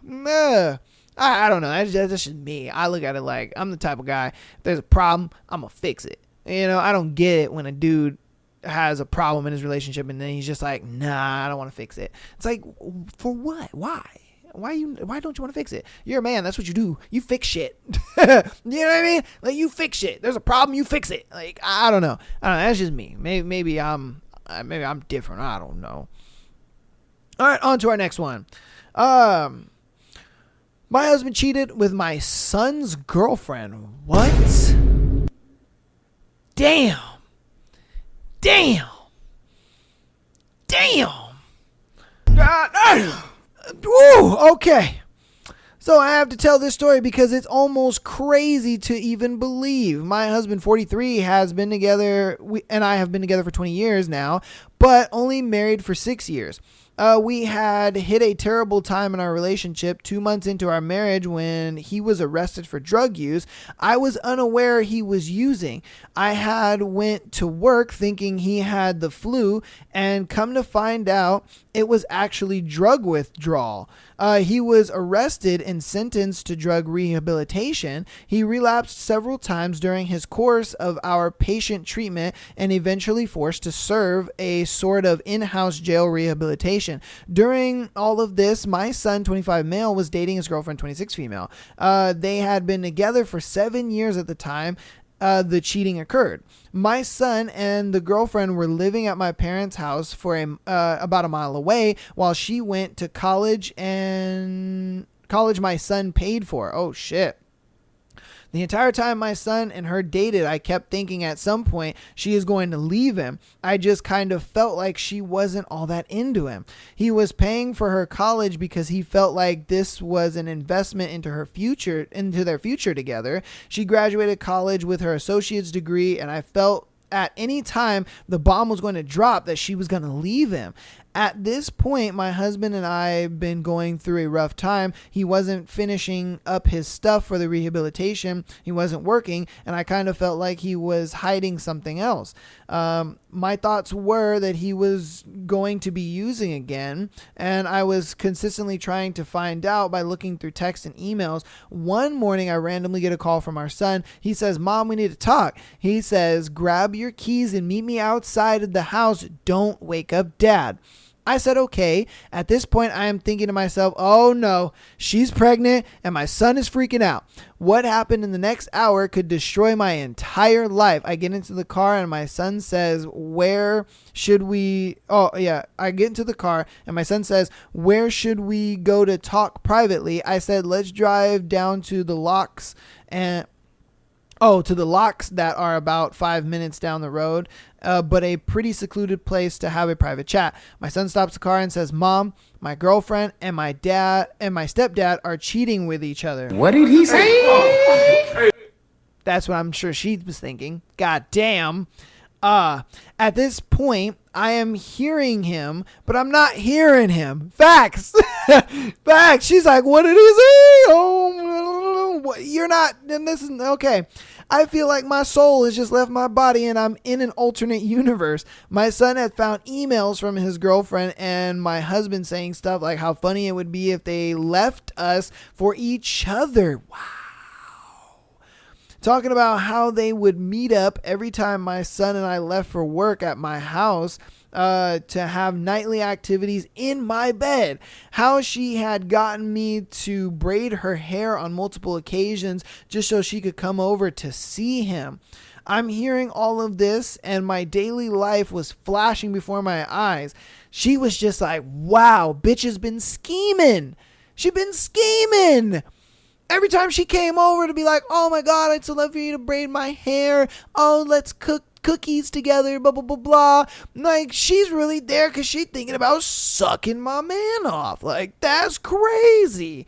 don't know. That's just me. I look at it like I'm the type of guy. If there's a problem, I'm gonna fix it. I don't get it when a dude has a problem in his relationship and then he's just like, nah, I don't want to fix it. It's like, for what? Why? Why don't you want to fix it? You're a man. That's what you do. You fix shit. You know what I mean? Like, you fix shit. There's a problem. You fix it. Like, I don't know. That's just me. Maybe I'm different. I don't know. All right, on to our next one. My husband cheated with my son's girlfriend. What? Damn. Woo, okay. So I have to tell this story because it's almost crazy to even believe. My husband, 43, has been together, and I have been together for 20 years now, but only married for 6 years. We had hit a terrible time in our relationship 2 months into our marriage when he was arrested for drug use. I was unaware he was using. I had went to work thinking he had the flu, and come to find out it was actually drug withdrawal. He was arrested and sentenced to drug rehabilitation. He relapsed several times during his course of our patient treatment and eventually forced to serve a sort of in-house jail rehabilitation. During all of this, my son, 25 male, was dating his girlfriend, 26 female. They had been together for 7 years at the time the cheating occurred. My son and the girlfriend were living at my parents' house for about a mile away while she went to college my son paid for. Oh shit. The entire time my son and her dated, I kept thinking at some point she is going to leave him. I just kind of felt like she wasn't all that into him. He was paying for her college because he felt like this was an investment into their future together. She graduated college with her associate's degree, and I felt at any time the bomb was going to drop that she was going to leave him. At this point, my husband and I have been going through a rough time. He wasn't finishing up his stuff for the rehabilitation. He wasn't working, and I kind of felt like he was hiding something else. My thoughts were that he was going to be using again, and I was consistently trying to find out by looking through texts and emails. One morning, I randomly get a call from our son. He says, "Mom, we need to talk." He says, "Grab your keys and meet me outside of the house. Don't wake up Dad." I said, okay. At this point, I am thinking to myself, oh no, she's pregnant and my son is freaking out. What happened in the next hour could destroy my entire life. I get into the car and my son says, where should we... I get into the car and my son says, where should we go to talk privately? I said, let's drive down to the locks that are about 5 minutes down the road, but a pretty secluded place to have a private chat. My son stops the car and says, Mom, my girlfriend and my dad and my stepdad are cheating with each other. What did he say? That's what I'm sure she was thinking. God damn. At this point, I am hearing him, but I'm not hearing him. Facts. Facts. She's like, what did he say? Oh, you're not. And this is okay. I feel like my soul has just left my body and I'm in an alternate universe. My son had found emails from his girlfriend and my husband saying stuff like how funny it would be if they left us for each other. Wow. Talking about how they would meet up every time my son and I left for work at my house. to have nightly activities in my bed, how she had gotten me to braid her hair on multiple occasions just so she could come over to see him. I'm hearing all of this and my daily life was flashing before my eyes. She was just like, wow, bitch has been scheming. She been scheming. Every time she came over to be like, oh my God, I'd so love for you to braid my hair. Oh, let's cook cookies together, blah, blah, blah, blah. Like, she's really there because she's thinking about sucking my man off. Like, that's crazy.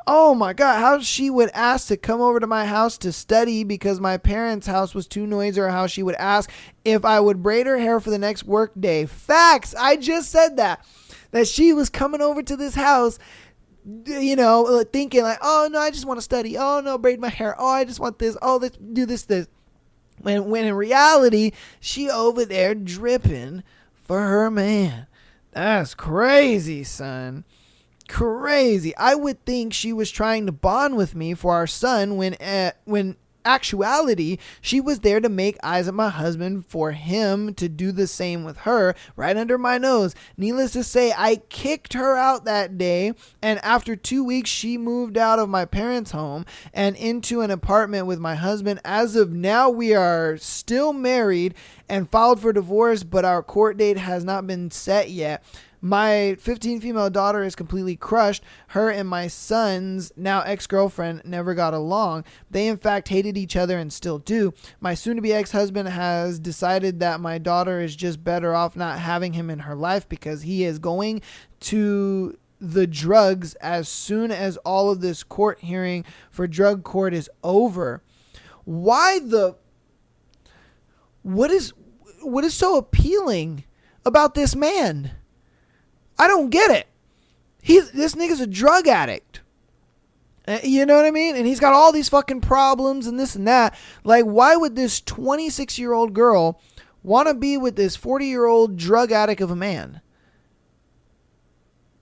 Oh my God, how she would ask to come over to my house to study because my parents' house was too noisy, or how she would ask if I would braid her hair for the next work day. Facts. I just said that she was coming over to this house, you know, thinking like, oh no, I just want to study. Oh no, braid my hair. Oh, I just want this. Oh, let's do this. When in reality, she over there dripping for her man. That's crazy, son. Crazy. I would think she was trying to bond with me for our son when actuality she was there to make eyes at my husband for him to do the same with her right under my nose. Needless to say, I kicked her out that day, and after 2 weeks she moved out of my parents' home and into an apartment with my husband. As of now, we are still married and filed for divorce, but our court date has not been set yet. My 15 female daughter is completely crushed. Her and my son's now ex-girlfriend never got along. They in fact hated each other and still do. My soon-to-be ex-husband has decided that my daughter is just better off not having him in her life because he is going to the drugs as soon as all of this court hearing for drug court is over. What is so appealing about this man? I don't get it. This nigga's a drug addict. You know what I mean? And he's got all these fucking problems and this and that. Like, why would this 26-year-old girl want to be with this 40-year-old drug addict of a man?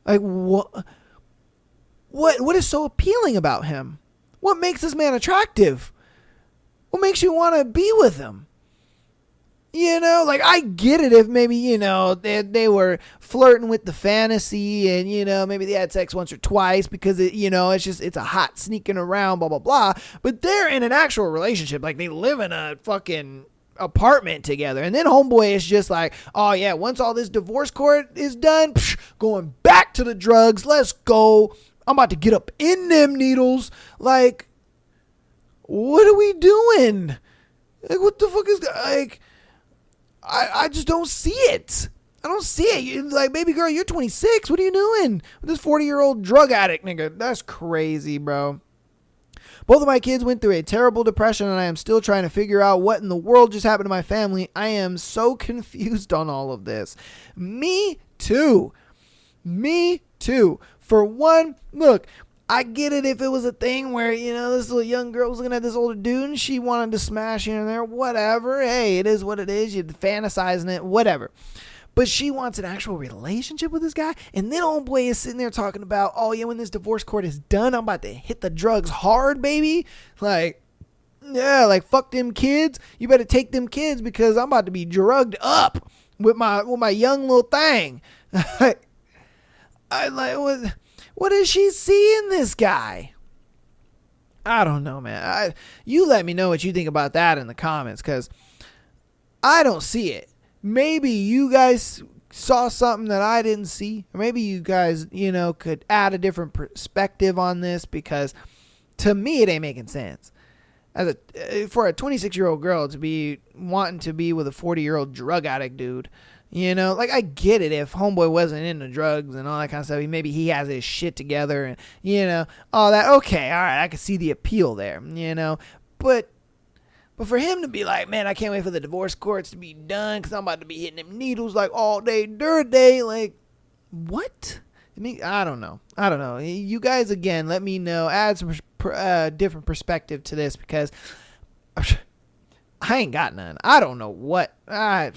Like, what is so appealing about him? What makes this man attractive? What makes you want to be with him? You know, like, I get it if maybe, you know, they were flirting with the fantasy and, you know, maybe they had sex once or twice because, it's a hot sneaking around, blah, blah, blah. But they're in an actual relationship. Like, they live in a fucking apartment together. And then homeboy is just like, oh, yeah, once all this divorce court is done, going back to the drugs. Let's go. I'm about to get up in them needles. Like, what are we doing? Like, what the fuck is that? Like, I just don't see it. I don't see it. You're like, baby girl, you're 26. What are you doing with this 40-year-old drug addict nigga? That's crazy, bro. Both of my kids went through a terrible depression, and I am still trying to figure out what in the world just happened to my family. I am so confused on all of this. Me too. For one, look, I get it if it was a thing where, you know, this little young girl was looking at this older dude and she wanted to smash here and there, whatever. Hey, it is what it is. You're fantasizing it, whatever. But she wants an actual relationship with this guy. And then old boy is sitting there talking about, oh, yeah, when this divorce court is done, I'm about to hit the drugs hard, baby. Like, yeah, like, fuck them kids. You better take them kids because I'm about to be drugged up with my young little thing. What does she see in this guy? I don't know, man. You let me know what you think about that in the comments, because I don't see it. Maybe you guys saw something that I didn't see. Or maybe you guys, you know, could add a different perspective on this, because to me, it ain't making sense. For a 26-year-old girl to be wanting to be with a 40-year-old drug addict dude, you know, like, I get it if homeboy wasn't into drugs and all that kind of stuff. Maybe he has his shit together and, you know, all that. Okay, all right, I can see the appeal there, you know. But for him to be like, man, I can't wait for the divorce courts to be done because I'm about to be hitting them needles like all day, every day. Like, what? I mean, I don't know. You guys, again, let me know. Add some different perspective to this, because I ain't got none. I don't know what. I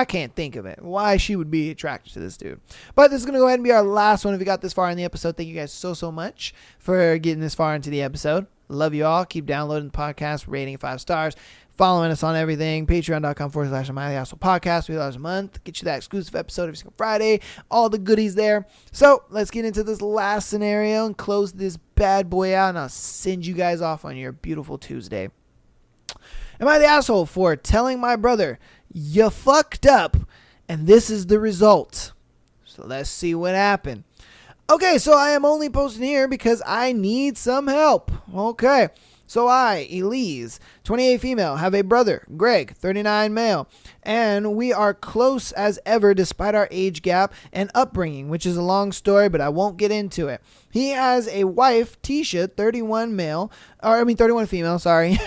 can't think of it. Why she would be attracted to this dude. But this is going to go ahead and be our last one. If you got this far in the episode, thank you guys so much for getting this far into the episode. Love you all. Keep downloading the podcast, rating 5 stars. following us on everything. Patreon.com/MileyAssholePodcast. $3 a month. Get you that exclusive episode every single Friday. All the goodies there. So let's get into this last scenario and close this bad boy out, and I'll send you guys off on your beautiful Tuesday. Am I the asshole for telling my brother, you fucked up, and this is the result? So let's see what happened. Okay, so I am only posting here because I need some help. Okay, so I, Elise, 28 female, have a brother, Greg, 39 male, and we are close as ever despite our age gap and upbringing, which is a long story, but I won't get into it. He has a wife, Tisha, 31 female, sorry,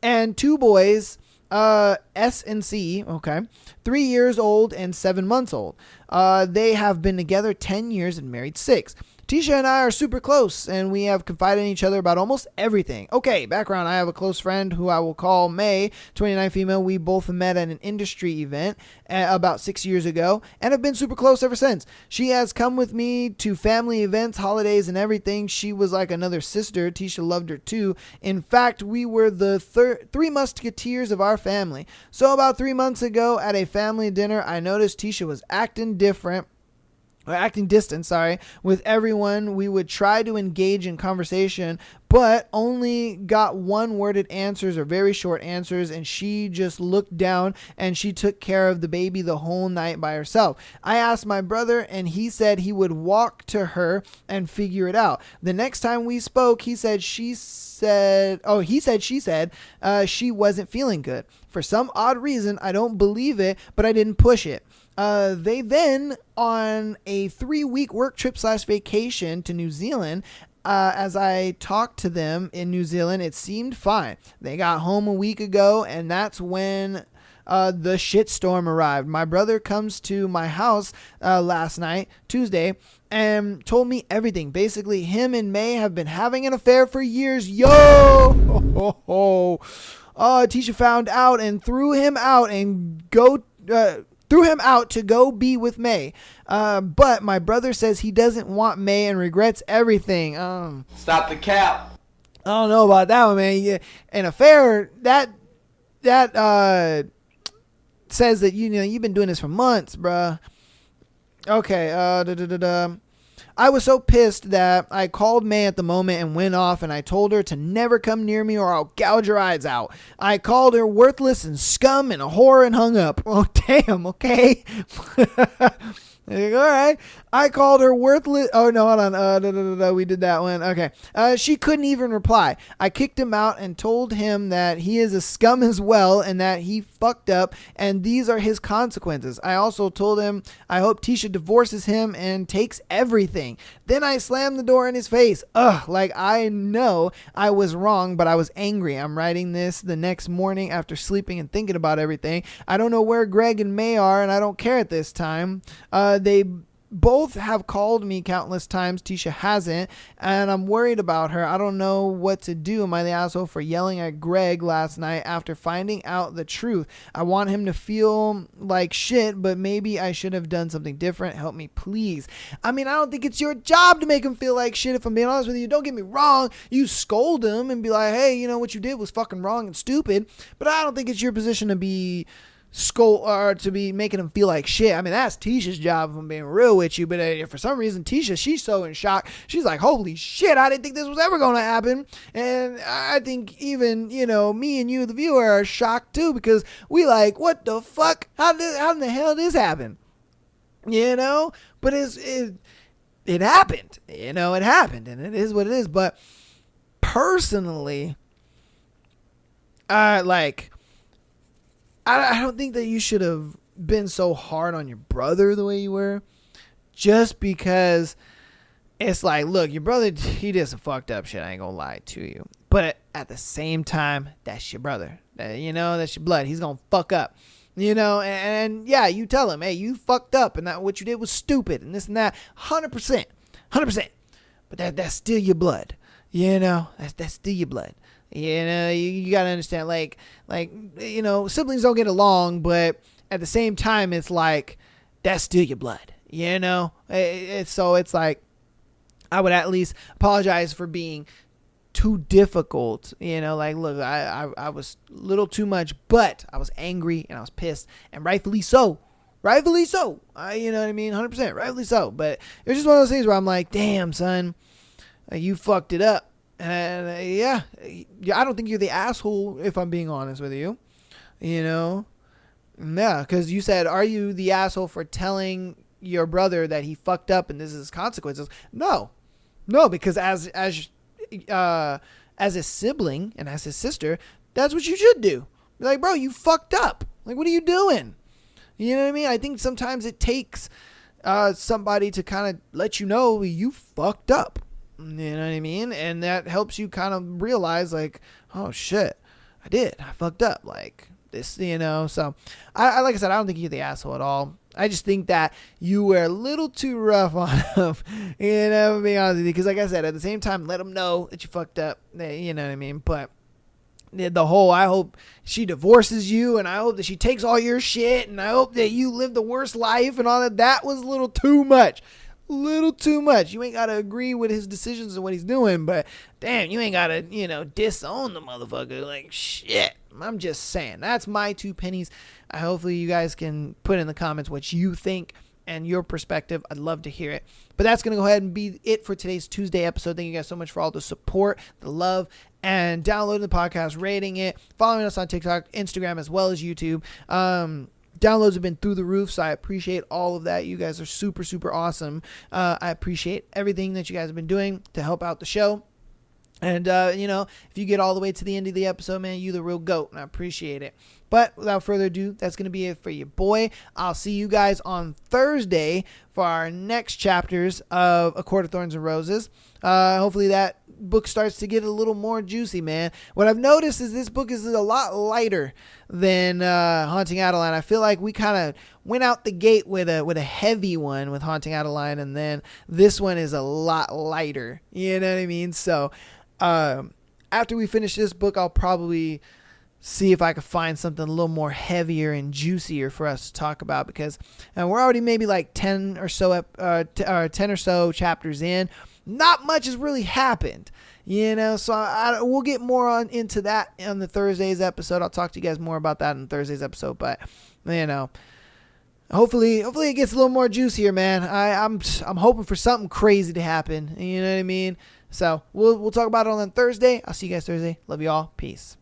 and two boys, S and C, okay, 3 years old and 7 months old. They have been together 10 years and married 6. Tisha and I are super close, and we have confided in each other about almost everything. Okay, background. I have a close friend who I will call May, 29 female. We both met at an industry event about 6 years ago and have been super close ever since. She has come with me to family events, holidays, and everything. She was like another sister. Tisha loved her too. In fact, we were the three musketeers of our family. So about 3 months ago at a family dinner, I noticed Tisha was acting distant, with everyone. We would try to engage in conversation, but only got one-worded answers or very short answers, and she just looked down and she took care of the baby the whole night by herself. I asked my brother, and he said he would walk to her and figure it out. The next time we spoke, he said she wasn't feeling good. For some odd reason, I don't believe it, but I didn't push it. They then, on a 3-week work trip / vacation to New Zealand, as I talked to them in New Zealand, it seemed fine. They got home a week ago, and that's when the shitstorm arrived. My brother comes to my house last night, Tuesday, and told me everything. Basically, him and May have been having an affair for years. Tisha found out and threw him out to go be with May. But my brother says he doesn't want May and regrets everything. Stop the cap. I don't know about that one, man. Yeah, an affair that says that you've been doing this for months, bruh. Okay. I was so pissed that I called May at the moment and went off, and I told her to never come near me or I'll gouge her eyes out. I called her worthless and scum and a whore and hung up. Oh, damn, okay. All right. I called her worthless. Oh, no, hold on. We did that one. Okay. She couldn't even reply. I kicked him out and told him that he is a scum as well and that he fucked up and these are his consequences. I also told him I hope Tisha divorces him and takes everything. Then I slammed the door in his face. Like I know I was wrong, but I was angry. I'm writing this the next morning after sleeping and thinking about everything. I don't know where Greg and May are, and I don't care at this time. They both have called me countless times. Tisha hasn't, and I'm worried about her. I don't know what to do. Am I the asshole for yelling at Greg last night after finding out the truth? I want him to feel like shit, but maybe I should have done something different. Help me, please. I mean, I don't think it's your job to make him feel like shit, if I'm being honest with you. Don't get me wrong. You scold him and be like, hey, what you did was fucking wrong and stupid, but I don't think it's your position to be to be making him feel like shit. I mean, that's Tisha's job, if I'm being real with you, but for some reason Tisha, she's so in shock. She's like, holy shit, I didn't think this was ever going to happen. And I think even me and you, the viewer, are shocked too, because we like, what the fuck, how in the hell did this happen? But it happened. It happened, and it is what it is. But personally, I don't think that you should have been so hard on your brother the way you were, just because it's like, look, your brother, he did some fucked up shit. I ain't gonna lie to you. But at the same time, that's your brother. That's your blood. He's gonna fuck up. And yeah, you tell him, hey, you fucked up and that what you did was stupid and this and that. 100%. But that's still your blood. That's still your blood. You gotta understand, like siblings don't get along, but at the same time, it's like, that's still your blood, so it's like, I would at least apologize for being too difficult. Like, look, I was a little too much, but I was angry and I was pissed, and rightfully so. Rightfully so. You know what I mean? 100%. Rightfully so. But it was just one of those things where I'm like, damn, son, you fucked it up. And yeah, I don't think you're the asshole, if I'm being honest with you. Yeah, because you said, are you the asshole for telling your brother that he fucked up and this is his consequences? No, because as a sibling and as his sister, that's what you should do. Be like, bro, you fucked up. Like, what are you doing? You know what I mean? I think sometimes it takes somebody to kind of let you know you fucked up. You know what I mean? And that helps you kind of realize, like, oh shit, I fucked up. Like this, So I like I said, I don't think you're the asshole at all. I just think that you were a little too rough on him, being honest with you. Because like I said, at the same time, let him know that you fucked up. You know what I mean? But the whole, I hope she divorces you, and I hope that she takes all your shit, and I hope that you live the worst life and all that. That was a little too much. You ain't got to agree with his decisions and what he's doing, but damn, you ain't got to, disown the motherfucker. Like, shit. I'm just saying. That's my 2 pennies. Hopefully you guys can put in the comments what you think and your perspective. I'd love to hear it. But that's going to go ahead and be it for today's Tuesday episode. Thank you guys so much for all the support, the love, and downloading the podcast, rating it, following us on TikTok, Instagram, as well as YouTube. Downloads have been through the roof, so I appreciate all of that. You guys are super, super awesome. I appreciate everything that you guys have been doing to help out the show. And, if you get all the way to the end of the episode, man, you the real GOAT, and I appreciate it. But without further ado, that's going to be it for your boy. I'll see you guys on Thursday for our next chapters of A Court of Thorns and Roses. Hopefully that book starts to get a little more juicy, man. What I've noticed is this book is a lot lighter than Haunting Adeline. I feel like we kind of went out the gate with a heavy one with Haunting Adeline, and then this one is a lot lighter. You know what I mean? So after we finish this book, I'll probably see if I could find something a little more heavier and juicier for us to talk about, because we're already maybe like 10 or so chapters in. Not much has really happened, so we'll get more into that on the Thursday's episode. I'll talk to you guys more about that in Thursday's episode, but hopefully it gets a little more juicier, man. I'm hoping for something crazy to happen. You know what I mean? So we'll talk about it on Thursday. I'll see you guys Thursday. Love you all. Peace.